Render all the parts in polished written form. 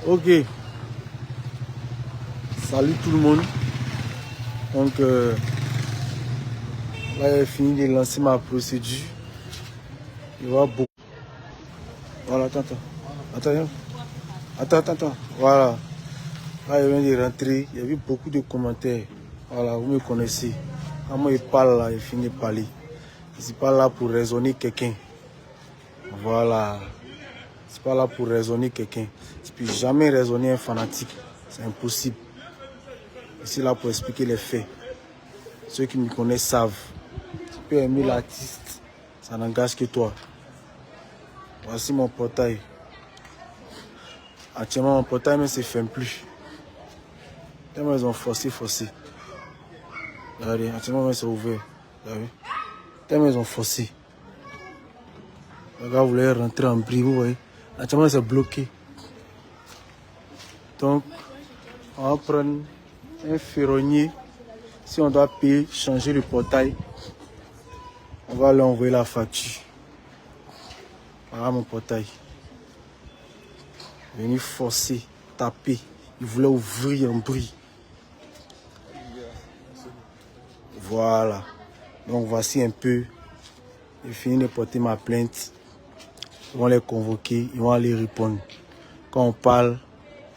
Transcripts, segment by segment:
Ok. Salut tout le monde. Donc, là, j'ai fini de lancer ma procédure. Il y aura beaucoup. Voilà, attends. Voilà. Là, je viens de rentrer. Il y a eu beaucoup de commentaires. Voilà, vous me connaissez. Quand moi, je parle là, je finis de parler. Je ne suis pas là pour raisonner quelqu'un. Voilà. Je ne suis pas là pour raisonner quelqu'un. Je ne peux jamais raisonner un fanatique. C'est impossible. Je suis là pour expliquer les faits. Ceux qui me connaissent savent. Tu peux aimer l'artiste, ça n'engage que toi. Voici mon portail. Actuellement, mon portail ne se ferme plus. Tellement ils ont forcé. Regardez, actuellement, c'est ouvert. Regardez. Tellement ils ont forcé. Le gars voulait rentrer en brie, vous voyez. Actuellement, c'est bloqué. Donc, on va prendre un ferronnier. Si on doit payer, changer le portail, on va lui envoyer la facture. Voilà mon portail. Venu forcer, taper. Il voulait ouvrir un bris. Voilà. Donc voici un peu. J'ai fini de porter ma plainte. Ils vont les convoquer, ils vont aller répondre. Quand on parle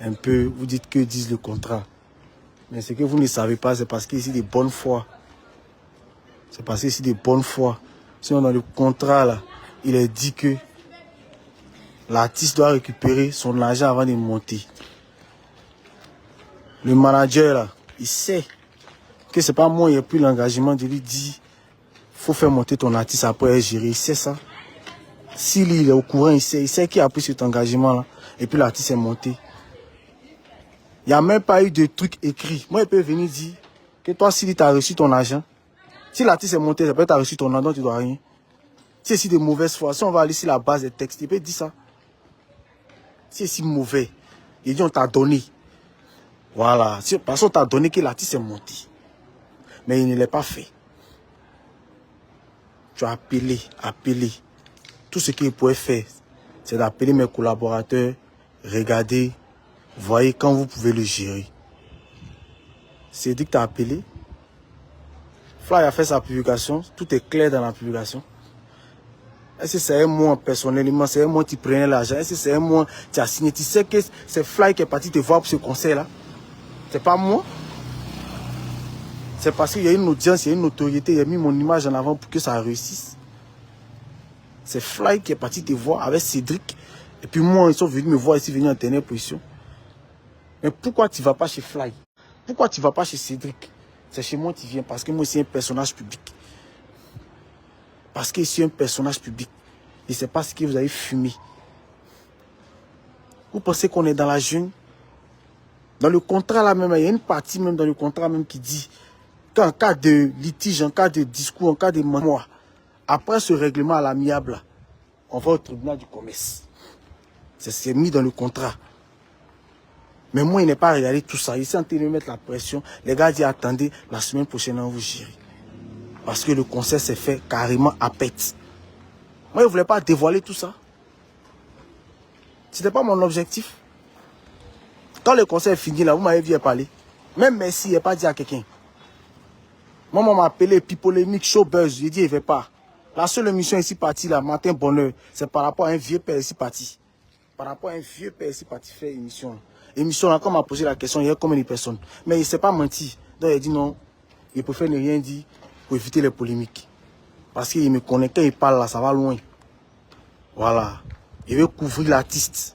un peu, vous dites que disent le contrat. Mais ce que vous ne savez pas, c'est parce qu'ici de bonne foi. C'est parce qu'ici de bonne foi. Si on a le contrat là, il est dit que l'artiste doit récupérer son argent avant de monter. Le manager là, il sait que c'est pas moi qui ai pris l'engagement de lui dire faut faire monter ton artiste après gérer. Il sait ça. S'il est au courant, il sait qui a pris cet engagement là. Et puis l'artiste est monté. Il n'y a même pas eu de truc écrit. Moi, il peut venir dire que toi, s'il t'a reçu ton argent, si l'artiste est monté, ça peut être reçu ton argent, tu dois rien. Si c'est de mauvaise foi, si on va aller sur la base des textes, il peut dire ça. Si c'est si mauvais, il dit on t'a donné. Voilà. Parce qu'on t'a donné que l'artiste est monté. Mais il ne l'a pas fait. Tu as appelé. Tout ce qu'il pouvait faire, c'est d'appeler mes collaborateurs, regardez, voyez quand vous pouvez le gérer. Cédric t'a appelé. Fly a fait sa publication, tout est clair dans la publication. Est-ce que c'est un moi personnellement, c'est un moi qui prenait l'argent, est-ce que c'est un moi qui a signé? Tu sais que c'est Fly qui est parti te voir pour ce concert-là. C'est pas moi. C'est parce qu'il y a une audience, il y a une autorité, il a mis mon image en avant pour que ça réussisse. C'est Fly qui est parti te voir avec Cédric. Et puis moi, ils sont venus me voir ici, venus en dernière position. Mais pourquoi tu ne vas pas chez Fly? Pourquoi tu ne vas pas chez Cédric? C'est chez moi que tu viens parce que moi, c'est un personnage public. Parce que je suis un personnage public. Je ne sais pas ce que vous avez fumé. Vous pensez qu'on est dans la jungle? Dans le contrat là même, il y a une partie même dans le contrat même qui dit qu'en cas de litige, en cas de discours, en cas de mémoire, après ce règlement à l'amiable, on va au tribunal du commerce. C'est mis dans le contrat. Mais moi, il n'est pas regardé tout ça. Il s'est en train de mettre la pression. Les gars disent attendez, la semaine prochaine, on vous gère. Parce que le concert s'est fait carrément à pète. Moi, je ne voulais pas dévoiler tout ça. Ce n'était pas mon objectif. Quand le concert est fini, là, vous m'avez vu parler. Même merci, il n'est pas dit à quelqu'un. Moi, on m'a appelé, puis polémique, show buzz. J'ai dit, il ne veut pas. La seule émission ici partie, là, matin bonheur, c'est par rapport à un vieux père ici parti. Par rapport à un vieux père ici parti faire émission. Émission, là, quand on m'a posé la question, il y a combien de personnes? Mais il ne s'est pas menti. Donc, il a dit non, il préfère ne rien dire pour éviter les polémiques. Parce qu'il me connaît, quand il parle là, ça va loin. Voilà. Il veut couvrir l'artiste.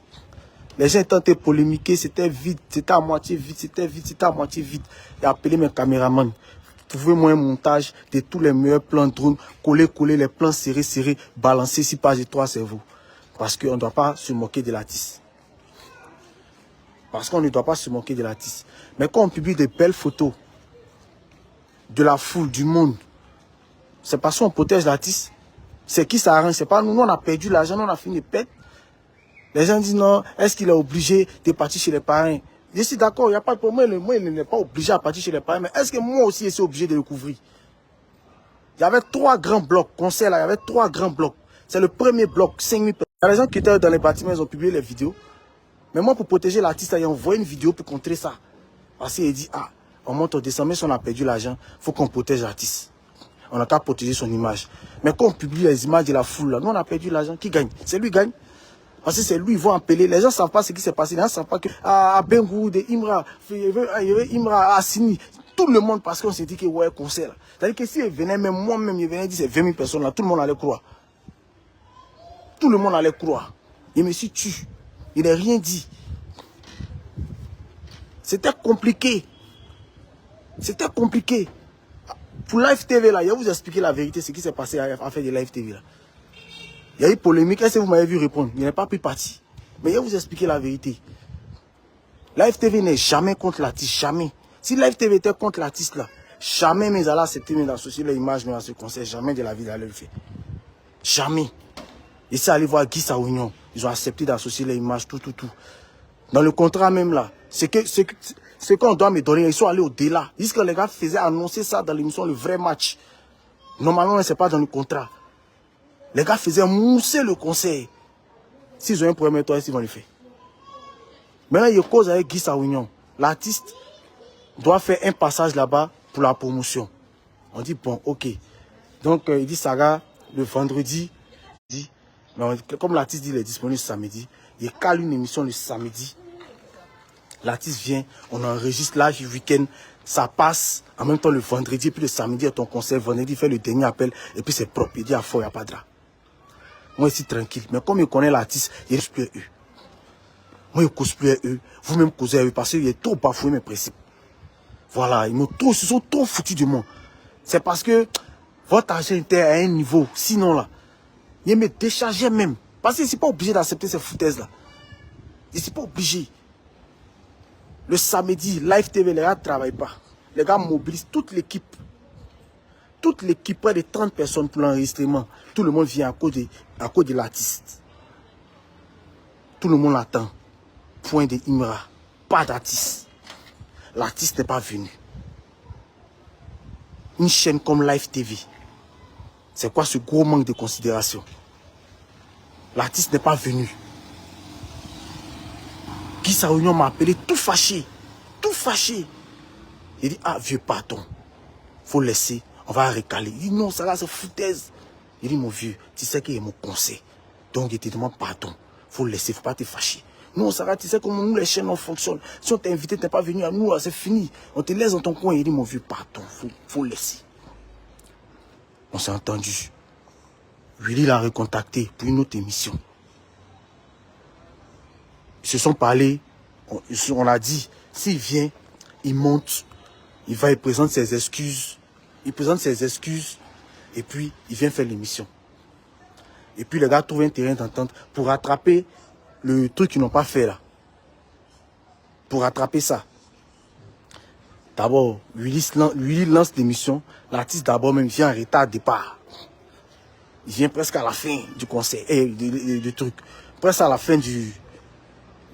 Les gens étaient en train de polémiquer, c'était vide, c'était à moitié vide, c'était à moitié vide. J'ai appelé mes caméramans. Trouvez-moi un montage de tous les meilleurs plans drone, coller, les plans serrés, balancer 6 pages et 3 cerveaux. Parce qu'on ne doit pas se moquer de l'artiste. Parce qu'on ne doit pas se moquer de l'artiste. Mais quand on publie de belles photos de la foule, du monde, c'est parce qu'on protège l'artiste. C'est qui ça arrange? C'est pas nous. Nous, on a perdu l'argent, nous, on a fini de perdre. Les gens disent non, est-ce qu'il est obligé de partir chez les parents? Je suis d'accord, il n'y a pas de problème. Moi, il n'est pas obligé à partir chez les parents. Mais est-ce que moi aussi, je suis obligé de le couvrir? Il y avait 3 grands blocs. Concert là, il y avait 3 grands blocs. C'est le premier bloc, 5000 personnes. Il y a des gens qui étaient dans les bâtiments, ils ont publié les vidéos. Mais moi, pour protéger l'artiste, il a envoyé une vidéo pour contrer ça. Parce qu'il dit, ah, on monte, on descend, mais si on a perdu l'argent, il faut qu'on protège l'artiste. On n'a qu'à protéger son image. Mais quand on publie les images de la foule, là, nous, on a perdu l'argent. Qui gagne? C'est lui qui gagne. Parce que c'est lui, ils vont appeler. Les gens ne savent pas ce qui s'est passé. Les gens ne savent pas que à Bengou, de Imra, Imra, Assini, tout le monde, parce qu'on s'est dit que ouais, concert. C'est-à-dire que si il venait, même moi-même, il venait dire c'est 20 000 personnes là, tout le monde allait croire. Tout le monde allait croire. Il me suis tué. Il n'a rien dit. C'était compliqué. C'était compliqué. Pour Live TV, là, il va vous expliquer la vérité, ce qui s'est passé à faire de Live TV. Là. Il y a eu polémique. Est-ce que vous m'avez vu répondre? Il n'est pas pris parti. Mais il va vous expliquer la vérité. Live TV n'est jamais contre l'artiste. Jamais. Si Live TV était contre l'artiste, là, jamais mais allait accepter d'associer leur image à ce concert. Jamais de la vie d'aller le faire. Jamais. Et c'est aller voir Guy Saounion. Ils ont accepté d'associer leur image, tout. Dans le contrat même là, ce qu'on doit me donner, ils sont allés au-delà. Ils disent que les gars faisaient annoncer ça dans l'émission Le Vrai Match. Normalement, ce n'est pas dans le contrat. Les gars faisaient mousser le conseil. S'ils ont un problème avec toi, ils vont le faire. Maintenant, il y a cause avec Guy Saounion. L'artiste doit faire un passage là-bas pour la promotion. On dit, bon, ok. Donc, il dit, Saga, le vendredi, mais comme l'artiste dit, il est disponible samedi, il cale une émission le samedi. L'artiste vient, on enregistre là le week-end, ça passe en même temps le vendredi, puis le samedi à ton concert, vendredi il fait le dernier appel, et puis c'est propre, il dit à fond, il n'y a pas de drap. Moi ici tranquille, mais comme il connaît l'artiste, il ne cause plus à eux. Moi il cause plus à eux, vous-même causez à eux, parce qu'il est trop bafoué mes principes. Voilà, ils se sont trop foutus de moi. C'est parce que votre argent était à un niveau, sinon là, il me déchargeait même. Parce que je ne suis pas obligé d'accepter ces foutaises là. Je ne suis pas obligé. Le samedi, Live TV, les gars ne travaillent pas. Les gars mobilisent toute l'équipe. Toute l'équipe, près de 30 personnes pour l'enregistrement. Tout le monde vient à cause de l'artiste. Tout le monde l'attend. Point de Imra. Pas d'artiste. L'artiste n'est pas venu. Une chaîne comme Live TV. C'est quoi ce gros manque de considération? L'artiste n'est pas venu. Guy Saounion m'a appelé tout fâché. Tout fâché. Il dit, ah, vieux pardon. Faut laisser. On va recaler. Il dit, non, ça là, c'est foutaise. Il dit, mon vieux, tu sais qu'il y a mon conseil. Donc, il te demande pardon. Faut laisser, faut pas te fâcher. Non, ça va, tu sais comment nous, les chaînes, on fonctionne. Si on t'a invité, tu n'es pas venu à nous, c'est fini. On te laisse dans ton coin. Il dit, mon vieux, pardon. Faut laisser. On s'est entendu. Willy l'a recontacté pour une autre émission. Ils se sont parlé, on a dit, s'il vient, il monte, il va, il présente ses excuses, et puis il vient faire l'émission. Et puis les gars trouvent un terrain d'entente pour rattraper le truc qu'ils n'ont pas fait là. Pour rattraper ça. D'abord, Willy lance l'émission, l'artiste d'abord même vient en retard de départ. Il vient presque à la fin du concert, du truc, presque à la fin de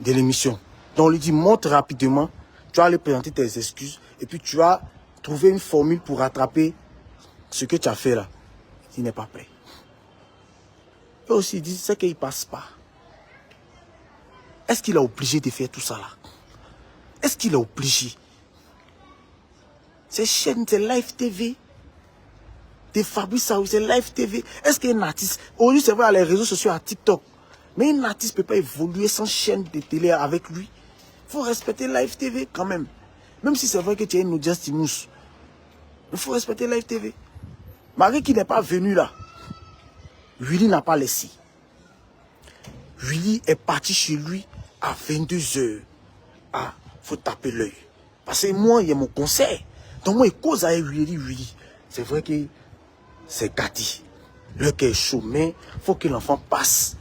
l'émission. Donc on lui dit, monte rapidement, tu vas aller présenter tes excuses et puis tu vas trouver une formule pour rattraper ce que tu as fait là. Il n'est pas prêt. Et aussi, il dit, c'est qu'il ne passe pas. Est-ce qu'il est obligé de faire tout ça là? Est-ce qu'il est obligé? Ces chaînes, c'est Live TV. Des Fabrice Saoui, c'est Live TV. Est-ce qu'un artiste, aujourd'hui c'est vrai, à les réseaux sociaux, à TikTok, mais un artiste ne peut pas évoluer sans chaîne de télé avec lui. Il faut respecter Live TV quand même. Même si c'est vrai que tu as une audience timousse. Il faut respecter Live TV. Marie qui n'est pas venu là, Willy n'a pas laissé. Willy est parti chez lui à 22 h. Ah, faut taper l'œil. Parce que moi, il y a mon conseil. Donc moi, il cause avec Willy. C'est vrai que c'est gâté. Le cœur est chaud, mais il faut que l'enfant passe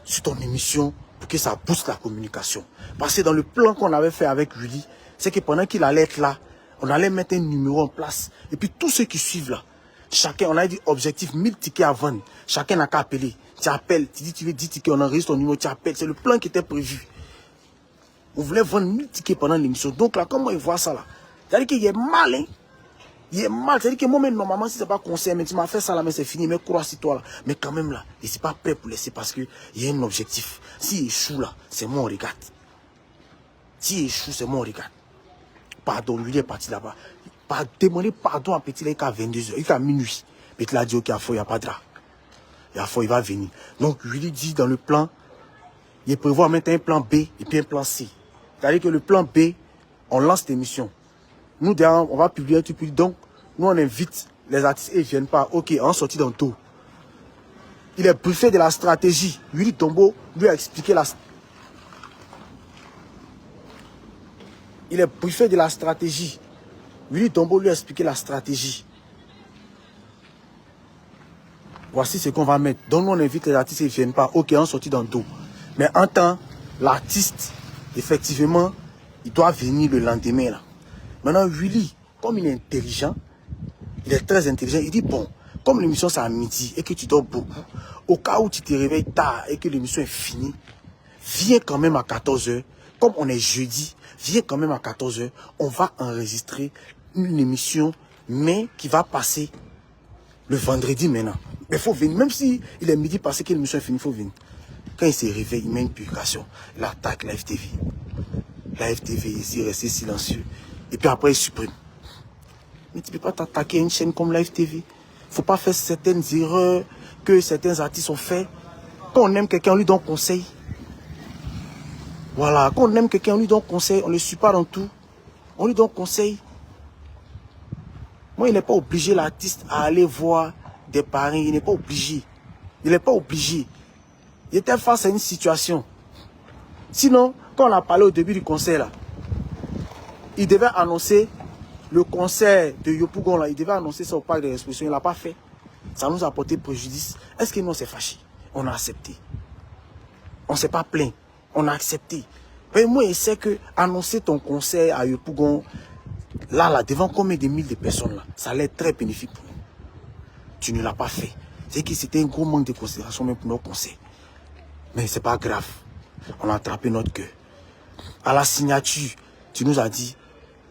sur ton émission pour que ça booste la communication. Parce que dans le plan qu'on avait fait avec Willy, c'est que pendant qu'il allait être là, on allait mettre un numéro en place. Et puis tous ceux qui suivent là, chacun, on a dit objectif 1000 tickets à vendre. Chacun n'a qu'à appeler. Tu appelles, tu dis tu veux 10 tickets, on enregistre ton numéro, tu appelles. C'est le plan qui était prévu. On voulait vendre 1000 tickets pendant l'émission. Donc là, comment ils voient ça là? C'est-à-dire qu'il est malin. Il est mal. C'est-à-dire que moi-même, normalement, si c'est pas conseil, mais tu m'as fait ça là, mais c'est fini, mais crois sur toi là. Mais quand même là, je ne suis pas prêt pour laisser parce qu'il y a un objectif. S'il échoue là, c'est moi on regarde. S'il échoue, c'est moi on regarde. Pardon, lui il est parti là-bas. Demander pardon à Petit là, il est à 22h, il est à minuit. Petit là dit, ok, il n'y a pas de drap. Il va venir. Donc, lui dit dans le plan, il prévoit maintenant un plan B et puis un plan C. C'est-à-dire que le plan B, on lance l'émission. Nous, derrière, on va publier un truc. Donc, nous, on invite les artistes et ils ne viennent pas. Ok, on sortit dans tout. Il est briefé de la stratégie. Willy Tombo lui a expliqué la... Il est briefé de la stratégie. Willy Tombo lui a expliqué la stratégie. Voici ce qu'on va mettre. Donc, nous, on invite les artistes et ils ne viennent pas. Ok, on sortit dans tout. Mais en temps, l'artiste, effectivement, il doit venir le lendemain. Là. Maintenant, Willy, comme il est intelligent, il est très intelligent, il dit, bon, comme l'émission c'est à midi et que tu dors beaucoup, au cas où tu te réveilles tard et que l'émission est finie, viens quand même à 14h. Comme on est jeudi, viens quand même à 14h. On va enregistrer une émission, mais qui va passer le vendredi maintenant. Mais il faut venir, même si il est midi passé que l'émission est finie, il faut venir. Quand il se réveille, il met une publication. Il attaque la FTV. La FTV ici, rester silencieux. Et puis après, il supprime. Mais tu ne peux pas t'attaquer à une chaîne comme la FTV. Il ne faut pas faire certaines erreurs que certains artistes ont fait. Quand on aime quelqu'un, on lui donne conseil. Voilà, quand on aime quelqu'un, on lui donne conseil. On ne le suit pas dans tout. On lui donne conseil. Moi, il n'est pas obligé, l'artiste, à aller voir des parents. Il n'est pas obligé. Il n'est pas obligé. Il était face à une situation. Sinon, quand on a parlé au début du concert, là, il devait annoncer le concert de Yopougon, là, il devait annoncer ça au parc de l'exposition. Il ne l'a pas fait. Ça nous a porté préjudice. Est-ce que nous, on s'est fâché? On a accepté. On ne s'est pas plaint. On a accepté. Mais moi, je sais que annoncer ton concert à Yopougon, là, devant combien de milliers de personnes, là, ça allait être très bénéfique pour nous. Tu ne l'as pas fait. C'est que c'était un gros manque de considération même pour nos concerts. Mais ce n'est pas grave. On a attrapé notre cœur. À la signature, tu nous as dit,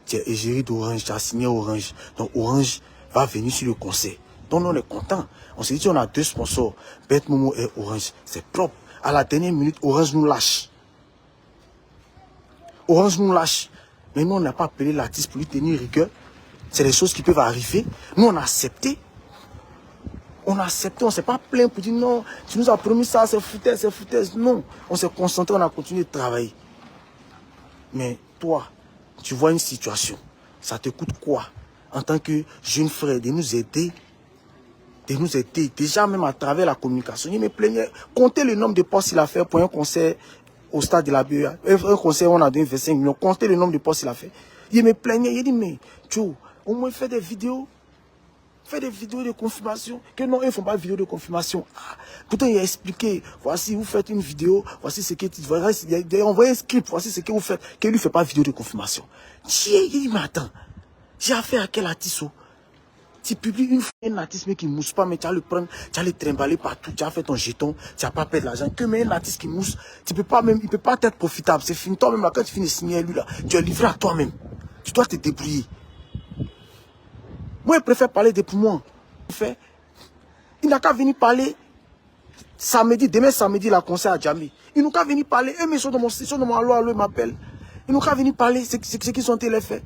tu es égérie d'Orange, tu as signé Orange. Donc Orange va venir sur le concert. Donc nous, on est content. On s'est dit, on a deux sponsors, Bête Momo et Orange. C'est propre. À la dernière minute, Orange nous lâche. Orange nous lâche. Mais nous, on n'a pas appelé l'artiste pour lui tenir rigueur. C'est des choses qui peuvent arriver. Nous, on a accepté. On a accepté, on ne s'est pas plaint pour dire non, tu nous as promis ça, c'est foutaise, c'est foutaise. Non, on s'est concentré, on a continué de travailler. Mais toi, tu vois une situation, ça te coûte quoi en tant que jeune frère de nous aider, déjà même à travers la communication. Il me plaignait, comptez le nombre de postes qu'il a fait pour un concert au stade de la BEA. Un concert où on a donné 25 millions, comptez le nombre de postes qu'il a fait. Il me plaignait, il dit mais Joe, au moins fais des vidéos. Fais des vidéos de confirmation. Que non, ils ne font pas de vidéo de confirmation. Ah, pourtant, il a expliqué. Voici, vous faites une vidéo. Voici ce que tu vois. Il a envoyé un script. Voici ce que vous faites. Qu'il ne lui fait pas de vidéo de confirmation. Il dit, mais attends. J'ai affaire à quel artiste? Tu publies une fois un artiste mais qui ne mousse pas, mais tu vas le prendre, tu vas le trimballer partout. Tu as fait ton jeton. Tu n'as pas perdre l'argent. Que mais un artiste qui mousse, tu peux pas même, il ne peut pas être profitable. C'est fini. Toi-même, là, quand tu finis de signer lui, là, tu es livré à toi-même. Tu dois te débrouiller. Moi, je préfère parler des poumons. Il n'a qu'à venir parler samedi, demain samedi, la concert à Djamé. Il n'a qu'à venir parler. Eux, mais ils sont dans mon allo, ils m'appellent. Ils n'ont qu'à venir parler ce qu'ils ont été faits.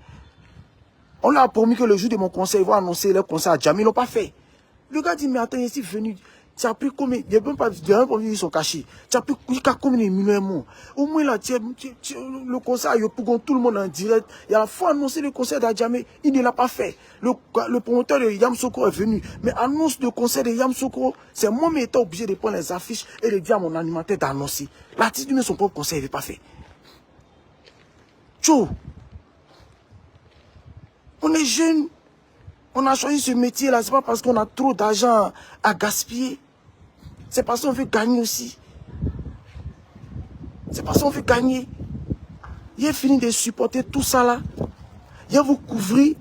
On leur a promis que le jour de mon concert, ils vont annoncer leur concert à Djamé. Ils n'ont pas fait. Le gars dit, mais attends, ici venu. Tu as pris combien? Il n'y a même pas ils sont cachés. Tu as pris combien de millions? Au moins là, le concert à Yopougon, tout le monde en direct. Il a fois annoncé le concert d'Adjamé, il ne l'a pas fait. Le promoteur de Yam Sokro est venu. Mais annonce le concert de Yam Sokro, c'est moi qui étais obligé de prendre les affiches et de dire à mon animateur d'annoncer. L'artiste lui-même son propre concert, il ne l'a pas fait. Tchou! On est jeunes. On a choisi ce métier-là, c'est pas parce qu'on a trop d'argent à gaspiller. C'est parce qu'on veut gagner aussi. C'est parce qu'on veut gagner. Il a fini de supporter tout ça là. Il va vous couvrir.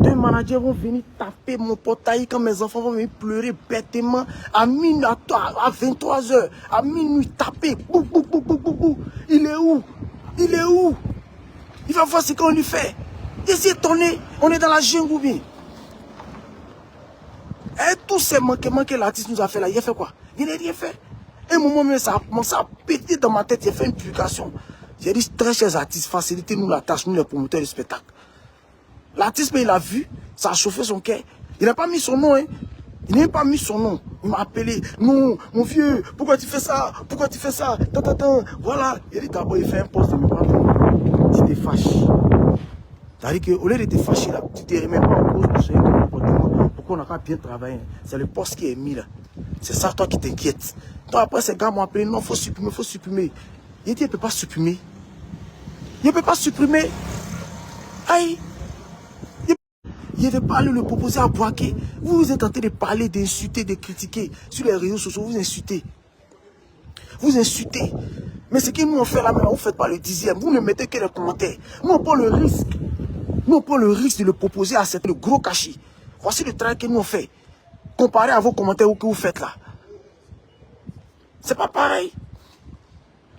Deux managers vont venir taper mon portail quand mes enfants vont venir pleurer bêtement. À 23h, à minuit, taper. Bou, bou, bou, bou, bou, bou. Il est où? Il est où? Il va voir ce qu'on lui fait. Je suis étonné. On est dans la jungle ou bien. Et tous ces manquements que l'artiste nous a fait là, il a fait quoi? Il n'a rien fait. Et au moment où ça a commencé à péter dans ma tête, j'ai fait une publication. J'ai dit, très chers artistes, facilitez-nous la tâche, nous les promoteurs du spectacle. L'artiste, il a vu, ça a chauffé son cœur. Il n'a pas mis son nom, hein. Il n'a pas mis son nom. Il m'a appelé. Non, mon vieux, pourquoi tu fais ça? Pourquoi tu fais ça? Voilà. Il a dit d'abord, il fait un poste de mes parents. Tu t'es fâché. C'est-à-dire qu'au lieu de te fâcher là, tu ne te remets pas en cause pour ce comportement. Pourquoi on n'a pas bien travaillé? C'est le poste qui est mis là. C'est ça, toi, qui t'inquiète. Toi, après, ces gars m'ont appelé. Non, il faut supprimer, il faut supprimer. Il dit, il ne peut pas supprimer. Il ne peut pas supprimer. Aïe. Il ne veut pas le proposer à Boaké. Vous êtes en train de parler, d'insulter, de critiquer sur les réseaux sociaux. Vous insultez. Vous insultez. Mais ce que nous on fait là maintenant, vous ne faites pas le 10e. Vous ne mettez que les commentaires. Nous on prend le risque. Nous on prend le risque de le proposer à certains gros cachets. Voici le travail que nous on fait. Comparé à vos commentaires que vous faites là. C'est pas pareil.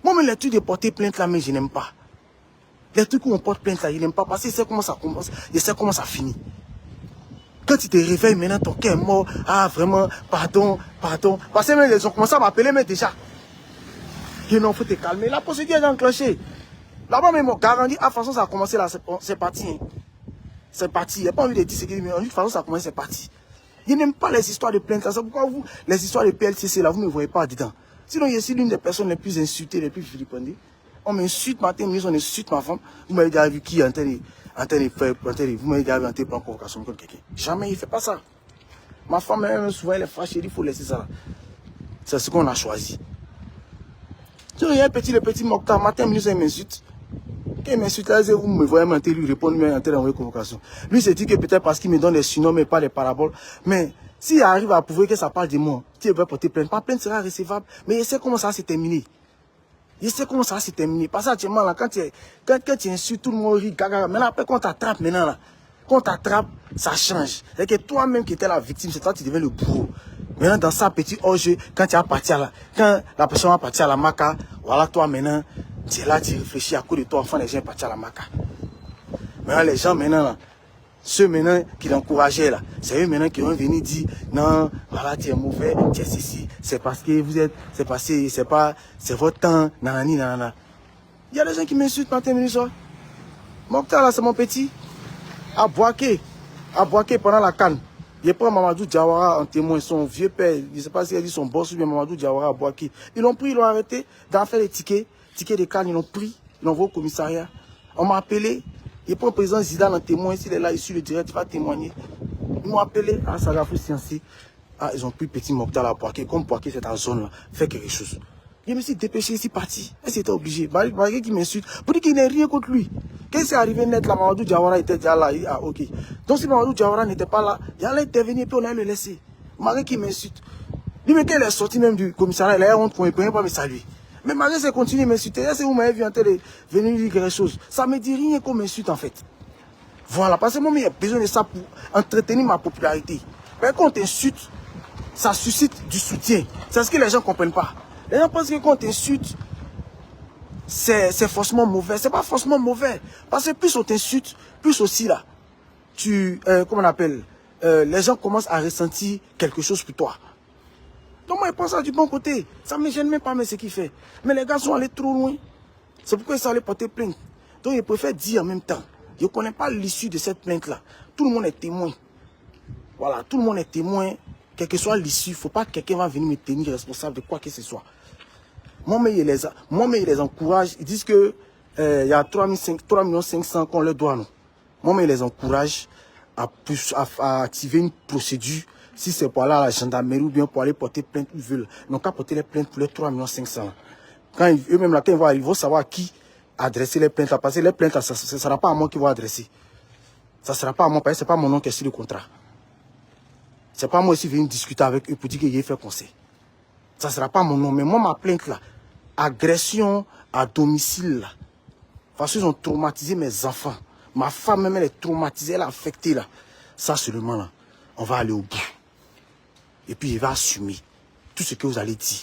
Moi, mais les trucs de porter plainte là, mais je n'aime pas. Les trucs où on porte plainte là, je n'aime pas parce que je sais comment ça commence. Je sais comment ça finit. Quand tu te réveilles maintenant, ton cœur est mort. Ah, vraiment, pardon. Parce que même, ils ont commencé à m'appeler, mais déjà. Et non, il faut te calmer. La procédure est enclenchée. Là-bas, même, on garantit. Ah, de toute façon, ça a commencé là, c'est parti. Hein. C'est parti. Il n'y a pas envie de dire ce qu'il dit, mais de toute façon, ça a commencé, c'est parti. Je n'aime pas les histoires de plainte là. C'est pourquoi vous, les histoires de PLCC là, vous ne me voyez pas dedans. Sinon, je suis l'une des personnes les plus insultées, les plus vilipendées. On m'insulte matin, on insulte ma femme. Vous m'avez déjà vu qui est en train de faire, vous m'avez déjà vu en train de prendre convocation contre quelqu'un. Jamais, il ne fait pas ça. Ma femme, même souvent, elle est fâchée, il faut laisser ça là. C'est ce qu'on a choisi. Il y a le petit Mokhtar, matin, il m'insulte. Quand il m'insulte, là, vous me voyez maintenant lui répondre, mais en train d'envoyer convocation. Lui, c'est dit que peut-être parce qu'il me donne des surnoms, mais pas des paraboles. Mais s'il arrive à prouver que ça parle de moi, qu'il va porter plainte, pas plainte sera recevable. Mais il sait comment ça s'est terminé. Je sais comment ça s'est terminé. Parce que actuellement, là, quand tu insultes, tout le monde rit, gaga. Mais là, après, quand on t'attrape, maintenant, là, quand on t'attrape, ça change. C'est que toi-même qui étais la victime, c'est toi qui deviens le bourreau. Maintenant, dans ça, petit hors-jeu, quand tu as parti à la, quand la personne va partir à la maca, voilà, toi, maintenant, tu es là, tu réfléchis à cause de toi, enfin, les gens sont partis à la maca. Maintenant, les gens, maintenant, là, ceux maintenant qui l'encourageaient là, c'est eux maintenant qui vont venir dire non, voilà, tu es mauvais, tu es ceci, c'est parce que vous êtes, c'est passé, c'est pas, c'est votre temps, nanani, nanana. Il y a des gens qui m'insultent matin, midi, soir. Mokhtar là, c'est mon petit. À Boaké pendant la canne. Je prends Mamadou Diawara en témoin, son vieux père, je ne sais pas s'il a dit son boss ou bien Mamadou Diawara à Boaké. Ils l'ont pris, ils l'ont arrêté, d'en faire les tickets de canne, ils l'ont pris, ils l'ont envoyé au commissariat. On m'a appelé. Je prends le président Zidane en témoin, s'il est là, ici, le direct, il va témoigner. Ils m'ont appelé à Sagafou Scienci. Ah, ils ont pris petit Mokhtar à Boaké. Comme Boaké, c'est en zone là, fait quelque chose. Je me suis dépêché ici, parti. Et c'était obligé. Malgré qu'il m'insulte, pour dire qu'il n'est rien contre lui. Quand c'est arrivé net, là, Mamadou Diawara était déjà là. Ah, ok. Donc si Mamadou Diawara n'était pas là, il allait intervenir et puis on allait le laisser. Malgré qu'il m'insulte. Lui, mais quand il est sorti même du commissariat, il a honte qu'on ne peut pas me saluer. Mais malgré ça, continue de m'insulter. Est-ce que vous m'avez vu en train de venir dire quelque chose? Ça ne me dit rien qu'on m'insulte en fait. Voilà, parce que moi, il y a besoin de ça pour entretenir ma popularité. Mais quand on t'insulte, ça suscite du soutien. C'est ce que les gens ne comprennent pas. Les gens pensent que quand on t'insulte, c'est forcément mauvais. C'est pas forcément mauvais. Parce que plus on t'insulte, plus aussi là, comment on appelle, les gens commencent à ressentir quelque chose pour toi. Donc moi, je pense ça du bon côté. Ça ne me gêne même pas, mais ce qu'il fait. Mais les gars sont allés trop loin. C'est pourquoi ils sont allés porter plainte. Donc ils préfèrent dire en même temps. Je ne connais pas l'issue de cette plainte-là. Tout le monde est témoin. Voilà, tout le monde est témoin. Quelle que soit l'issue, il ne faut pas que quelqu'un va venir me tenir responsable de quoi que ce soit. Moi, mais il les encourage. Ils disent que il y a 3 500 qu'on leur doit. Non. Moi, mais il les encourage à activer une procédure. Si c'est pour aller à la gendarmerie ou bien pour aller porter plainte, ils veulent. Ils n'ont qu'à porter les plaintes pour les 3 500 000. Eux-mêmes, là, quand ils vont savoir à qui adresser les plaintes. Parce que les plaintes, ça ne sera pas à moi qu'ils vont adresser. Ça ne sera pas à moi, parce que ce n'est pas mon nom qui est sur le contrat. Ce n'est pas moi aussi venir discuter avec eux pour dire qu'il y a fait conseil. Ça ne sera pas mon nom. Mais moi, ma plainte là, agression à domicile là. Parce qu'ils ont traumatisé mes enfants. Ma femme même, elle est traumatisée, elle est affectée là. Ça seulement là, on va aller au bout. Et puis il va assumer tout ce que vous allez dire.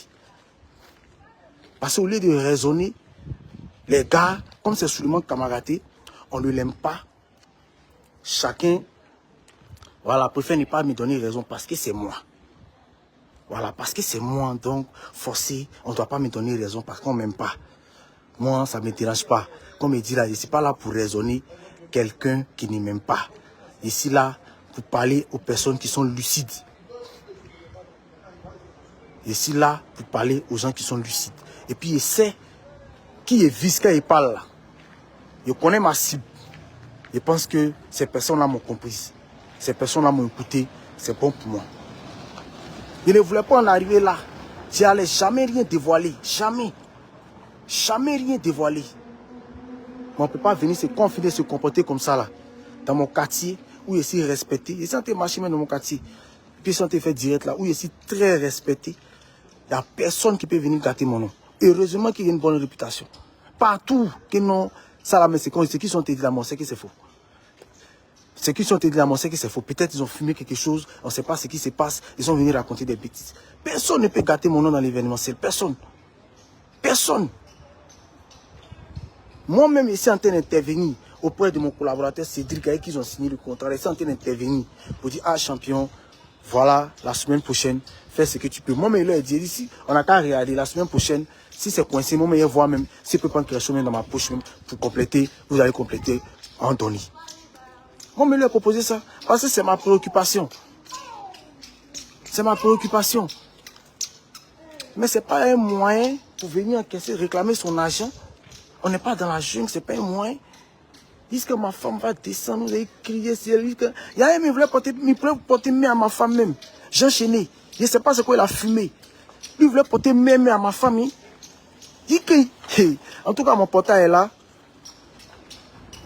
Parce qu'au lieu de raisonner, les gars, comme c'est seulement camaraderie, on ne l'aime pas. chacun, voilà, préfère ne pas me donner raison parce que c'est moi. Voilà, parce que c'est moi, donc forcé, on ne doit pas me donner raison parce qu'on ne m'aime pas. Moi, ça ne me dérange pas. Comme il dit là, je ne suis pas là pour raisonner quelqu'un qui ne m'aime pas. Je suis là pour parler aux personnes qui sont lucides. Je suis là pour parler aux gens qui sont lucides. Et puis, je sais qui est vice quand il parle là. Je connais ma cible. Je pense que ces personnes-là m'ont compris. Ces personnes-là m'ont écouté. C'est bon pour moi. Je ne voulais pas en arriver là. Je n'allais jamais rien dévoiler. Jamais. Jamais rien dévoiler. Mais on ne peut pas venir se confiner, se comporter comme ça là. Dans mon quartier, où je suis respecté. Je suis en train de marcher même dans mon quartier. Puis je suis en train de faire direct là, où je suis très respecté. Il n'y a personne qui peut venir gâter mon nom. Heureusement qu'il y a une bonne réputation. Partout que non, ça là, mais c'est ceux qui sont dit là, moi, c'est que c'est faux. Ceux qui sont dit là, moi, c'est que c'est faux. Peut-être ils ont fumé quelque chose, on ne sait pas ce qui se passe. Ils sont venus raconter des bêtises. Personne ne peut gâter mon nom dans l'événementiel. Personne. Personne. Moi-même, je suis en train d'intervenir auprès de mon collaborateur Cédric avec qui ils ont signé le contrat. Je suis en train d'intervenir pour dire, ah champion, voilà, la semaine prochaine, fais ce que tu peux. Moi, mais il leur a dit, ici, on n'a qu'à regarder la semaine prochaine. Si c'est coincé, moi, mais je vois même, si je peux prendre quelque chose dans ma poche même, pour compléter, vous allez compléter en donner. Moi, mais il leur a proposé ça, parce que c'est ma préoccupation. C'est ma préoccupation. Mais ce n'est pas un moyen pour venir encaisser, réclamer son argent. On n'est pas dans la jungle, ce n'est pas un moyen. Ils disent que ma femme va descendre, vous allez crier. Il y a un qui voulait porter main à ma femme même. J'ai enchaîné. Je ne sais pas ce qu'il a fumé. Il voulait porter main à ma famille. En tout cas, mon portail est là.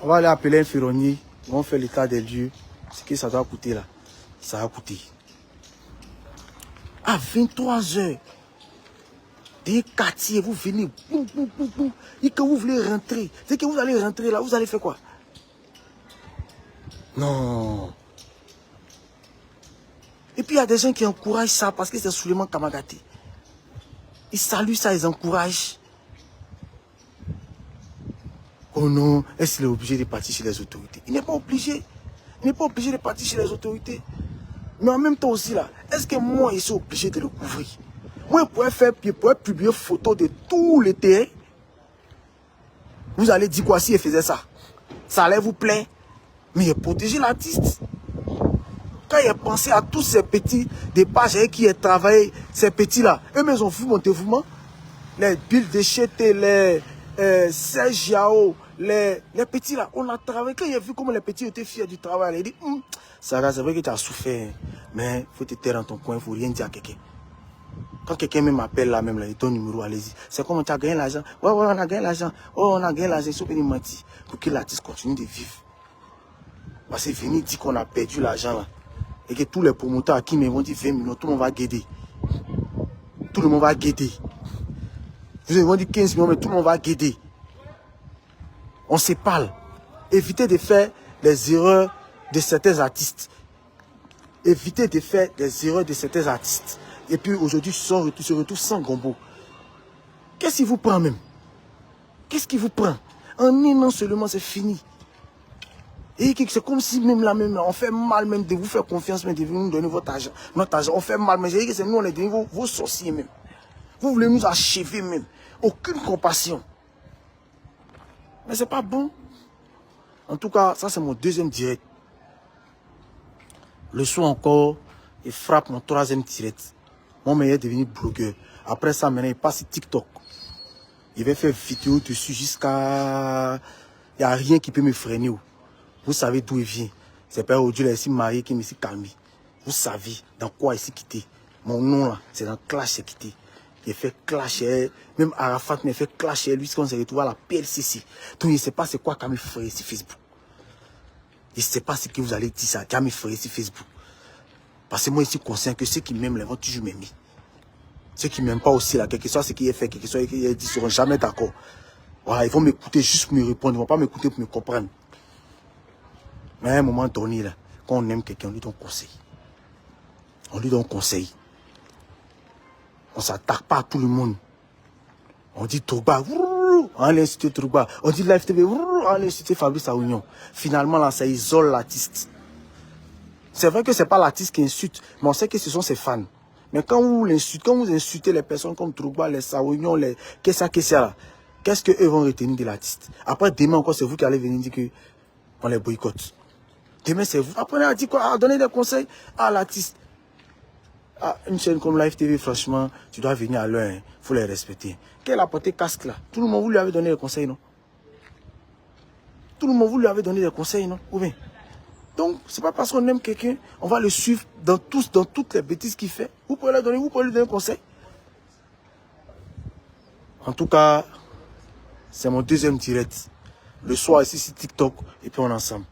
On va aller appeler un ferronnier. Ils vont faire l'état des lieux. Ce que ça doit coûter là. Ça va coûter. À 23 h. Des quartiers, vous venez. Et que vous voulez rentrer. C'est que vous allez rentrer là. Vous allez faire quoi? Non. Et puis il y a des gens qui encouragent ça parce que c'est Souleymane Kamagaté. Ils saluent ça, ils encouragent. Oh non, est-ce qu'il est obligé de partir chez les autorités? Il n'est pas obligé. Il n'est pas obligé de partir chez les autorités. Mais en même temps aussi là, est-ce que moi je suis obligé de le couvrir? Moi je pourrais publier photos de tous les terrains. Vous allez dire quoi si il faisait ça? Ça allait vous plaire? Mais il protéger l'artiste. Quand il a pensé à tous ces petits des pages qui ont travaillé, ces petits-là, eux-mêmes ils ont vu mon dévouement. Les Bill Deschete, les Serge Yao, les petits-là, on a travaillé. Quand il a vu comment les petits étaient fiers du travail, il a dit, Sarah, c'est vrai que tu as souffert, mais il faut te taire dans ton coin, il ne faut rien dire à quelqu'un. Quand quelqu'un m'appelle là même, là, il donne numéro, allez-y. C'est comme tu as gagné l'argent. Ouais, on a gagné l'argent. Oh, on a gagné l'argent. Il faut venir mentir pour que l'artiste continue de vivre. Parce que venir dire qu'on a perdu l'argent là. Et que tous les promoteurs à qui me vont dire 20 millions, tout le monde va guider. Tout le monde va guider. Vous vont dire 15 millions, mais tout le monde va guider. On se parle. Évitez de faire les erreurs de certains artistes. Évitez de faire des erreurs de certains artistes. Et puis aujourd'hui, se retrouve sans gombo. Qu'est-ce qui vous prend même? Qu'est-ce qui vous prend? En un an seulement, c'est fini. Et c'est comme si même là, même, on fait mal même de vous faire confiance, même de nous donner votre argent. Notre argent, on fait mal, mais j'ai dit que c'est nous, on est devenu vos sorciers même. Vous voulez nous achever même. Aucune compassion. Mais c'est pas bon. En tout cas, ça c'est mon deuxième direct. Le soir encore, il frappe mon troisième direct. Mon meilleur est devenu blogueur. Après ça, maintenant, il passe sur TikTok. Il va faire vidéo dessus jusqu'à... Il n'y a rien qui peut me freiner. Vous savez d'où il vient. C'est pas aujourd'hui, là, ici marié qui me s'est calmé. Vous savez dans quoi il s'est quitté. Mon nom là, c'est dans Clash c'est quitté. Il fait Clash, même Arafat m'a fait Clash lui, quand on s'est retrouvé à la PLCC. Donc il ne sait pas c'est quoi Camille Frère sur Facebook. Il ne sait pas ce que vous allez dire ça, Camille Frère sur Facebook. Parce que moi, je suis conscient que ceux qui m'aiment, ils vont toujours m'aimer. Ceux qui ne m'aiment pas aussi, là, quel que soit ce qu'il a fait, quel que soit ce qu'il a dit, ils ne seront jamais d'accord. Voilà, ils vont m'écouter juste pour me répondre, ils ne vont pas m'écouter pour me comprendre. Mais à un moment donné, là, quand on aime quelqu'un, on lui donne conseil. On lui donne conseil. On ne s'attaque pas à tout le monde. On dit Toba, on allait insulter Trougba. On dit Live TV, on allait insulter Fabrice Aounion. Finalement, là, ça isole l'artiste. C'est vrai que ce n'est pas l'artiste qui insulte, mais on sait que ce sont ses fans. Mais quand vous insultez les personnes comme Trougba, les Saounion, les qu'est-ce là, qu'est-ce qu'eux vont retenir de l'artiste? Après, demain encore, c'est vous qui allez venir dire qu'on les boycotte. Demain, c'est vous. Après, on a dit quoi? À donner des conseils à l'artiste. Ah, une chaîne comme Live TV, franchement, tu dois venir à l'heure. Il faut les respecter. Quel a porté casque là? Tout le monde, vous lui avez donné des conseils, non? Tout le monde, vous lui avez donné des conseils, non? Ou bien? Donc, c'est pas parce qu'on aime quelqu'un, on va le suivre dans toutes les bêtises qu'il fait. Vous pouvez lui donner un conseil. En tout cas, c'est mon deuxième direct. Le soir, ici, c'est TikTok. Et puis on est ensemble.